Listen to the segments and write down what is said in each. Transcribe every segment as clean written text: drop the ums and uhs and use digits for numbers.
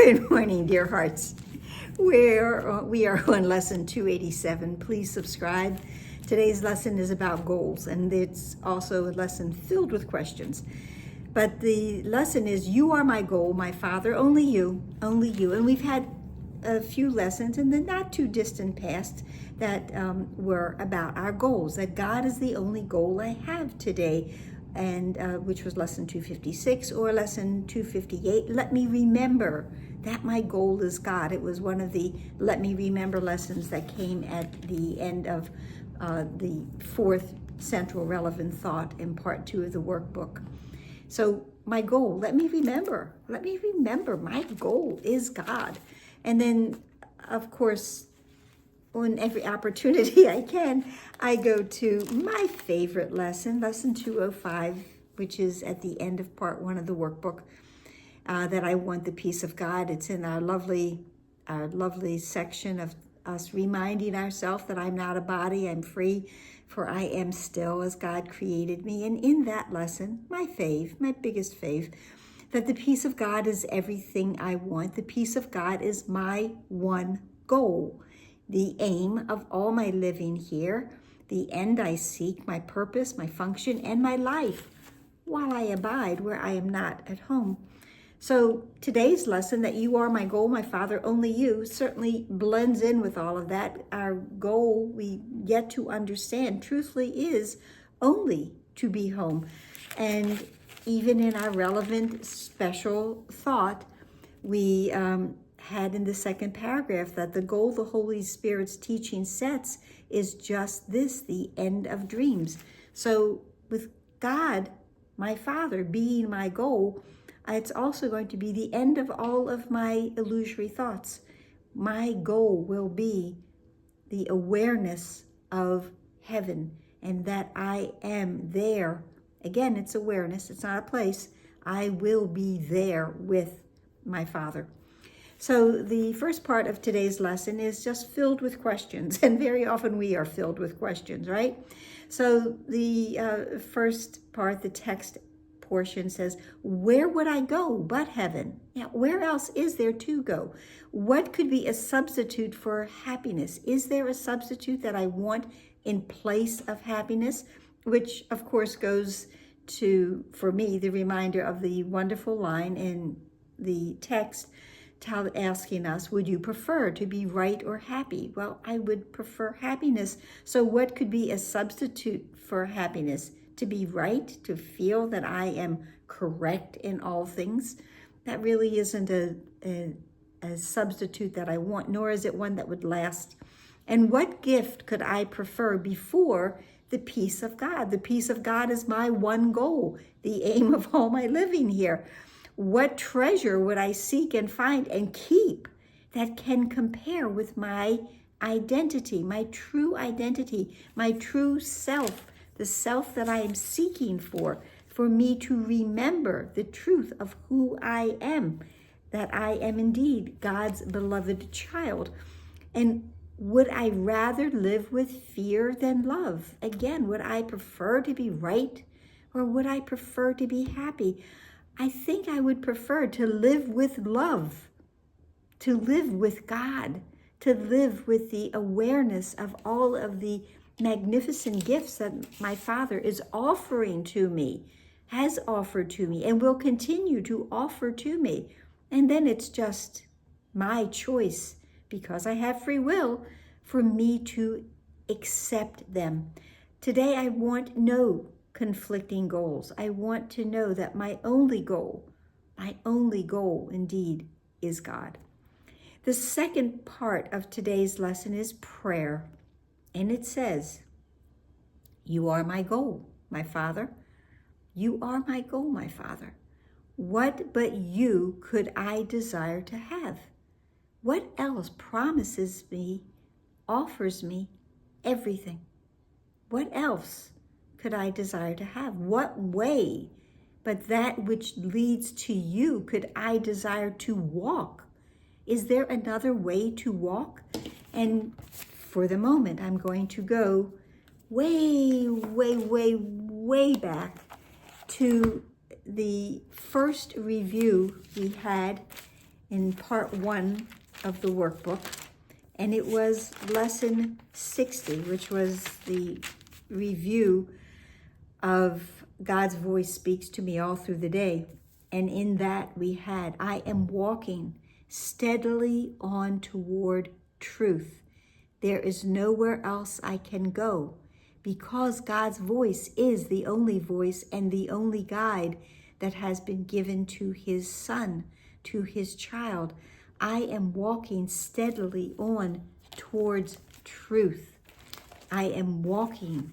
Good morning, dear hearts. We are on lesson 287. Please subscribe. Today's lesson is about goals, and it's also a lesson filled with questions. But the lesson is, you are my goal, my Father, only you, only you. And we've had a few lessons in the not too distant past that were about our goals, that God is the only goal I have today, and which was lesson 256 or lesson 258. Let me remember that my goal is God. It was one of the let me remember lessons that came at the end of the fourth central relevant thought in part 2 of the workbook. So my goal, let me remember my goal is God. And then, of course, on every opportunity I can, I go to my favorite lesson, lesson 205, which is at the end of part 1 of the workbook, that I want the peace of God. It's in our lovely section of us reminding ourselves that I'm not a body, I'm free, for I am still as God created me. And in that lesson, my biggest fave, that the peace of God is everything I want. The peace of God is my one goal, the aim of all my living here, the end I seek, my purpose, my function, and my life, while I abide where I am not at home. So today's lesson, that you are my goal, my Father, only you, certainly blends in with all of that. Our goal, we get to understand, truthfully, is only to be home. And even in our relevant special thought, we had in the second paragraph that the goal the Holy Spirit's teaching sets is just this, the end of dreams. So with God, my Father, being my goal, it's also going to be the end of all of my illusory thoughts. My goal will be the awareness of heaven, and that I am there. Again, it's awareness, it's not a place. I will be there with my Father. So the first part of today's lesson is just filled with questions, and very often we are filled with questions, right? So the first part, the text portion says, where would I go but heaven? Now, where else is there to go? What could be a substitute for happiness? Is there a substitute that I want in place of happiness? Which, of course, goes to, for me, the reminder of the wonderful line in the text asking us, would you prefer to be right or happy? Well, I would prefer happiness. So what could be a substitute for happiness? To be right, to feel that I am correct in all things? That really isn't a substitute that I want, nor is it one that would last. And what gift could I prefer before the peace of God? The peace of God is my one goal, the aim of all my living here. What treasure would I seek and find and keep that can compare with my identity, my true identity, my true self, the self that I am seeking for me to remember the truth of who I am, that I am indeed God's beloved child? And would I rather live with fear than love? Again, would I prefer to be right, or would I prefer to be happy? I think I would prefer to live with love, to live with God, to live with the awareness of all of the magnificent gifts that my Father is offering to me, has offered to me, and will continue to offer to me. And then it's just my choice, because I have free will, for me to accept them. Today, I want no conflicting goals. I want to know that my only goal indeed is God. The second part of today's lesson is prayer. And it says, you are my goal, my Father. You are my goal, my Father. What but you could I desire to have? What else promises me, offers me everything? What else could I desire to have? What way but that which leads to you could I desire to walk? Is there another way to walk? And for the moment, I'm going to go way, way, way, way back to the first review we had in part 1 of the workbook, and it was lesson 60, which was the review of God's voice speaks to me all through the day. And in that we had, I am walking steadily on toward truth. There is nowhere else I can go, because God's voice is the only voice and the only guide that has been given to his son, to his child. I am walking steadily on towards truth. I am walking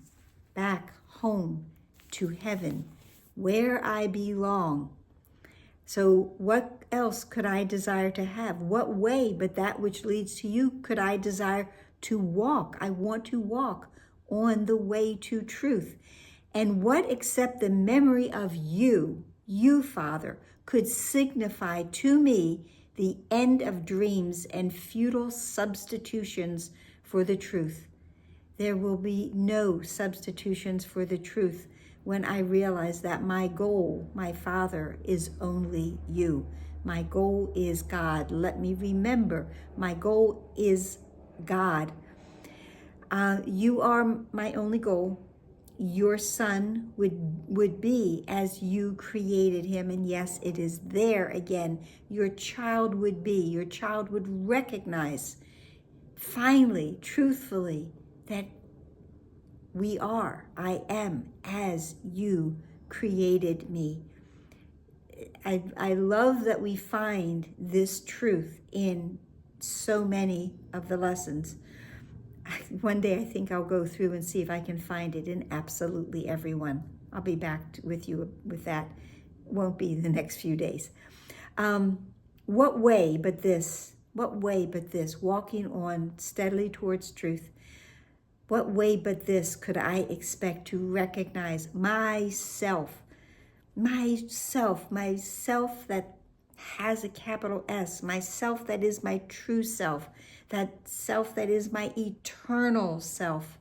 back home to heaven, where I belong. So what else could I desire to have? What way but that which leads to you could I desire to walk? I want to walk on the way to truth. And what except the memory of you, Father, could signify to me the end of dreams and futile substitutions for the truth? There will be no substitutions for the truth when I realize that my goal, my Father, is only you. My goal is God. Let me remember, my goal is God. You are my only goal. Your son would be as you created him. And yes, it is there again. Your child would be, your child would recognize finally, truthfully, that I am as you created me. I love that we find this truth in so many of the lessons. One day I think I'll go through and see if I can find it in absolutely every one. I'll be back with you with that. Won't be the next few days. What way but this? What way but this? Walking on steadily towards truth. What way but this could I expect to recognize myself that has a capital S, myself that is my true self, that self that is my eternal self.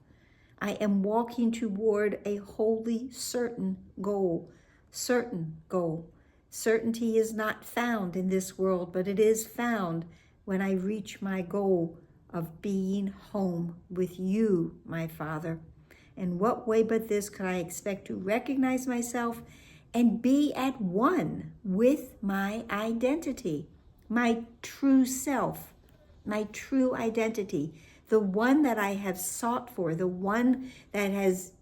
I am walking toward a wholly certain goal. Certainty is not found in this world, but it is found when I reach my goal of being home with you, my Father. And what way but this could I expect to recognize myself and be at one with my identity, my true self, my true identity, the one that I have sought for, the one that has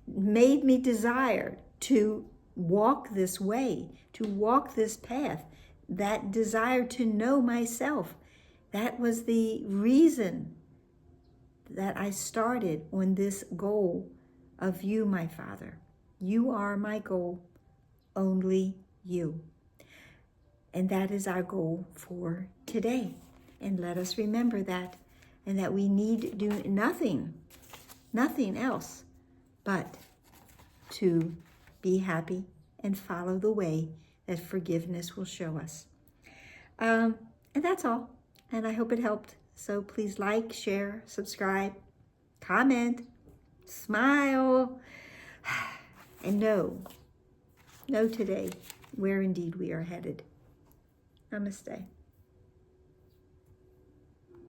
made me desire to walk this way, to walk this path, that desire to know myself. That was the reason that I started on this goal of you, my Father. You are my goal, only you. And that is our goal for today. And let us remember that, and that we need do nothing else but to be happy and follow the way that forgiveness will show us. And that's all. And I hope it helped. So please like, share, subscribe, comment, smile, and know today where indeed we are headed. Namaste.